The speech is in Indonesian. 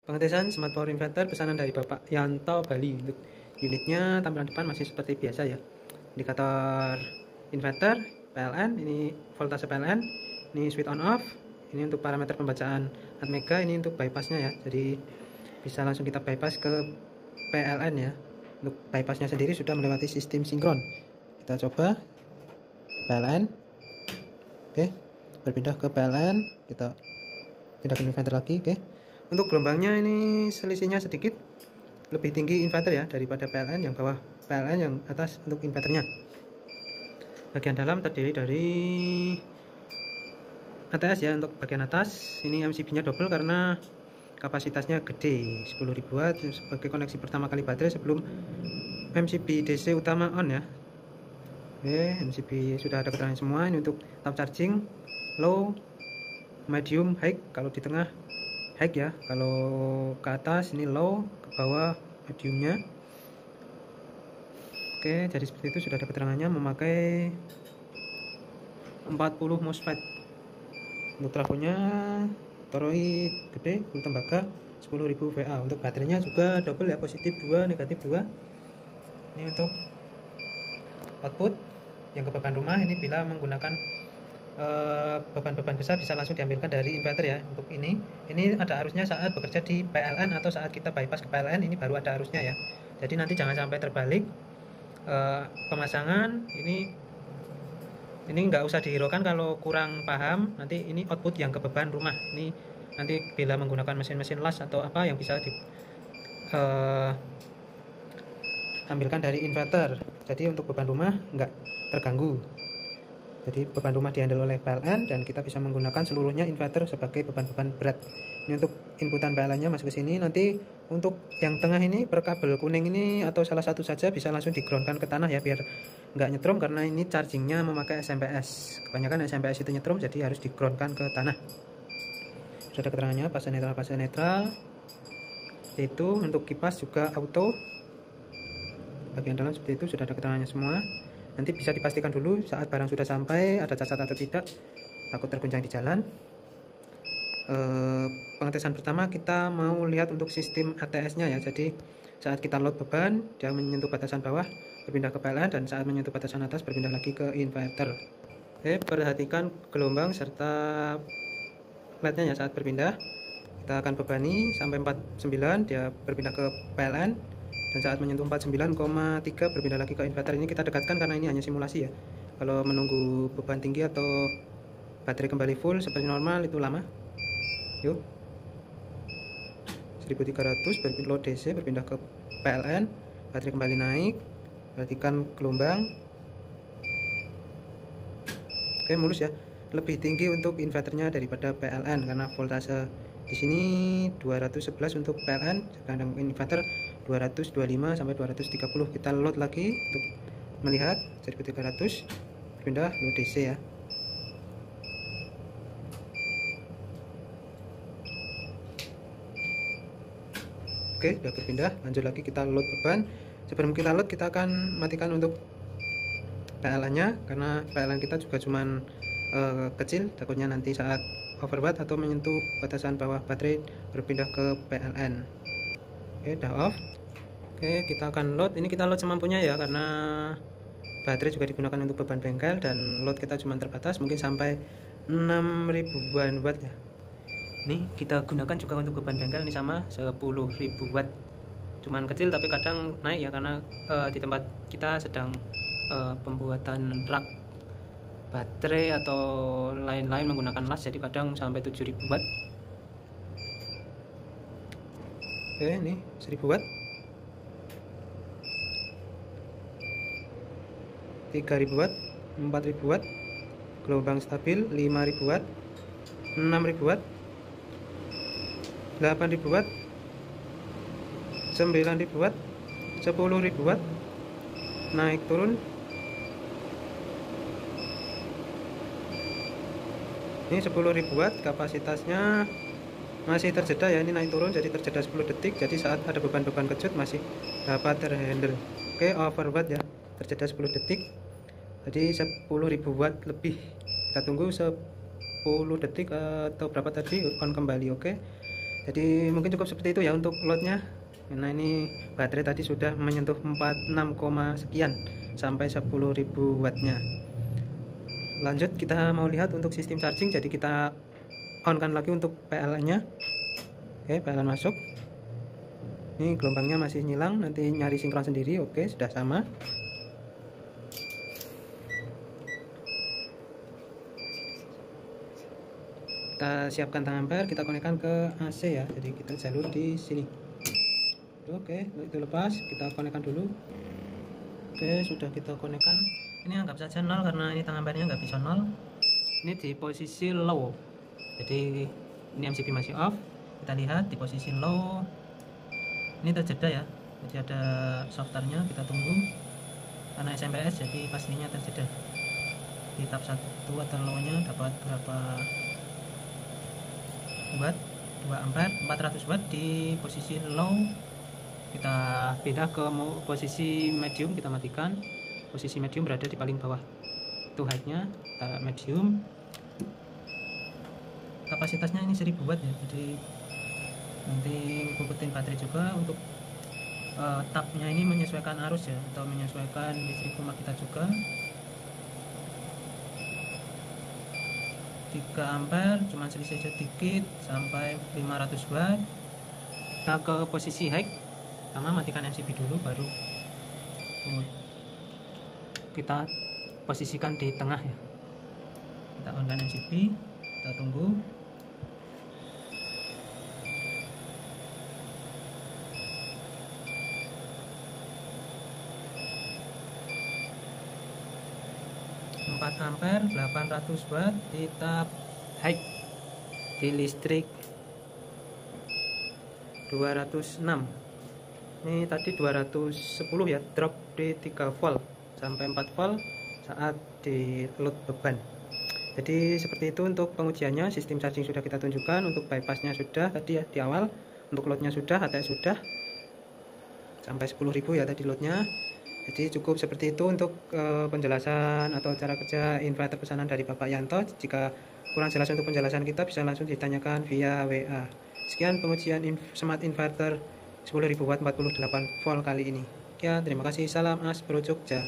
Pengetesan smart power inverter pesanan dari Bapak Yanto Bali. Untuk unitnya tampilan depan masih seperti biasa ya. Indikator inverter, PLN, ini voltase PLN, ini switch on off, ini untuk parameter pembacaan atmega, ini untuk bypassnya ya. Jadi bisa langsung kita bypass ke PLN ya. Untuk bypassnya sendiri sudah melewati sistem sinkron. Kita coba PLN. Oke, berpindah ke PLN, kita pindahkan inverter lagi. Oke. Untuk gelombangnya ini selisihnya sedikit lebih tinggi inverter ya daripada PLN, yang bawah PLN, yang atas untuk inverternya. Bagian dalam terdiri dari ATS ya. Untuk bagian atas ini MCB nya double karena kapasitasnya gede, 10.000 watt sebagai koneksi pertama kali baterai sebelum MCB DC utama on ya. Oke, MCB sudah ada keterangan semua. Ini untuk top charging, low, medium, high. Kalau di tengah high ya, kalau ke atas ini low, ke bawah mediumnya. Oke, jadi seperti itu, sudah ada keterangannya. Memakai 40 MOSFET. Untuk trafonya toroid gede, full tembaga, 10.000 VA. Untuk baterainya juga double ya, positif 2, negatif 2. Ini untuk output yang ke beban rumah. Ini bila menggunakan beban-beban besar bisa langsung diambilkan dari inverter ya. Untuk ini ada arusnya saat bekerja di PLN atau saat kita bypass ke PLN, ini baru ada arusnya ya. Jadi nanti jangan sampai terbalik pemasangan. Ini nggak usah dihiraukan kalau kurang paham. Nanti ini output yang ke beban rumah. Ini nanti bila menggunakan mesin-mesin las atau apa yang bisa ambilkan dari inverter. Jadi untuk beban rumah nggak terganggu. Jadi beban rumah dihandle oleh PLN dan kita bisa menggunakan seluruhnya inverter sebagai beban-beban berat. Ini untuk inputan PLN-nya masuk ke sini. Nanti untuk yang tengah ini per kabel kuning ini atau salah satu saja bisa langsung di-groundkan ke tanah ya, biar nggak nyetrum karena ini chargingnya memakai SMPS. Kebanyakan SMPS itu nyetrum, jadi harus di-groundkan ke tanah. Sudah ada keterangannya, fase netral. Itu untuk kipas juga auto. Bagian dalam seperti itu, sudah ada keterangannya semua. Nanti bisa dipastikan dulu saat barang sudah sampai ada cacat atau tidak, takut terguncang di jalan. Pengetesan pertama kita mau lihat untuk sistem ATS-nya ya. Jadi saat kita load beban, dia menyentuh batasan bawah, berpindah ke PLN, dan saat menyentuh batasan atas berpindah lagi ke inverter. Oke, perhatikan gelombang serta LED-nya ya saat berpindah. Kita akan bebani sampai 49, dia berpindah ke PLN. Dan saat menyentuh 49,3 berpindah lagi ke inverter. Ini kita dekatkan karena ini hanya simulasi ya. Kalau menunggu beban tinggi atau baterai kembali full seperti normal itu lama. Yuk, 1300 berpindah DC, berpindah ke PLN, baterai kembali naik. Perhatikan gelombang. Oke, mulus ya. Lebih tinggi untuk inverternya daripada PLN karena voltase di sini 211 untuk PLN, sedangkan inverter 225 sampai 230. Kita load lagi untuk melihat 1300, pindah load DC ya. Oke, sudah berpindah. Lanjut lagi kita load beban. Sebelum kita load, kita akan matikan untuk PLN-nya karena PLN kita juga cuman kecil, takutnya nanti saat overwatt atau menyentuh batasan bawah baterai berpindah ke PLN. Oke, udah off. Oke, kita akan load. Ini kita load semampunya ya, karena baterai juga digunakan untuk beban bengkel dan load kita cuma terbatas, mungkin sampai 6.000-an watt ya. Ini kita gunakan juga untuk beban bengkel, ini sama 10.000 watt. Cuman kecil tapi kadang naik ya, karena di tempat kita sedang pembuatan rak baterai atau lain-lain menggunakan las, jadi kadang sampai 7.000 watt. Oke, ini 1000 watt, 3000 watt, 4000 watt, gelombang stabil 5000 watt, 6000 watt, 8000 watt, 9000 watt, 10.000 watt, naik turun. Ini 10.000 watt, kapasitasnya masih terjeda ya, ini naik turun jadi terjeda 10 detik, jadi saat ada beban-beban kejut masih dapat terhandle. Oke, overwatt ya, terjeda 10 detik, jadi 10.000 watt lebih. Kita tunggu 10 detik atau berapa tadi, on kembali. Oke, Jadi mungkin cukup seperti itu ya untuk loadnya, karena ini baterai tadi sudah menyentuh 46, sekian sampai 10.000 wattnya. Lanjut kita mau lihat untuk sistem charging. Jadi kita on kan lagi untuk PLN nya. Oke, PLN masuk, ini gelombangnya masih nyilang, nanti nyari sinkron sendiri. Oke, sudah sama. Kita siapkan tang ampere, kita konekkan ke AC ya, jadi kita jalur di sini. Oke, itu lepas, kita konekkan dulu. Oke, sudah kita konekkan. Ini anggap saja 0 karena ini tang amperenya nggak bisa 0. Ini di posisi low, jadi ini MCB masih off. Kita lihat di posisi low, ini terjeda ya, jadi ada softernya. Kita tunggu karena SMP-S, jadi pastinya terjeda. Di tab 1 atau low nya dapat berapa watt? 2 ampere, 400 watt di posisi low. Kita pindah ke posisi medium, kita matikan. Posisi medium berada di paling bawah, itu height-nya. Kita medium, kapasitasnya ini 1000 watt ya, jadi nanti ngikutin baterai juga. Untuk tabnya ini menyesuaikan arus ya, atau menyesuaikan listrik rumah kita juga. 3 ampere, cuma selisih sedikit sampai 500 watt. Kita ke posisi high, sama matikan MCB dulu, baru kita posisikan di tengah ya. Kita on kan MCB, kita tunggu. Ampere 800 watt di tab high, di listrik 206. Ini tadi 210 ya, drop di 3 volt sampai 4 volt saat di load beban. Jadi seperti itu untuk pengujiannya. Sistem charging sudah kita tunjukkan, untuk bypassnya sudah tadi ya di awal, untuk loadnya sudah, ATS sudah sampai 10.000 ya tadi loadnya. Jadi cukup seperti itu untuk penjelasan atau cara kerja inverter pesanan dari Bapak Yanto. Jika kurang jelas untuk penjelasan kita, bisa langsung ditanyakan via WA. Sekian pengujian smart inverter 10.000 watt 48 volt kali ini. Ya, terima kasih. Salam As Bro Jogja.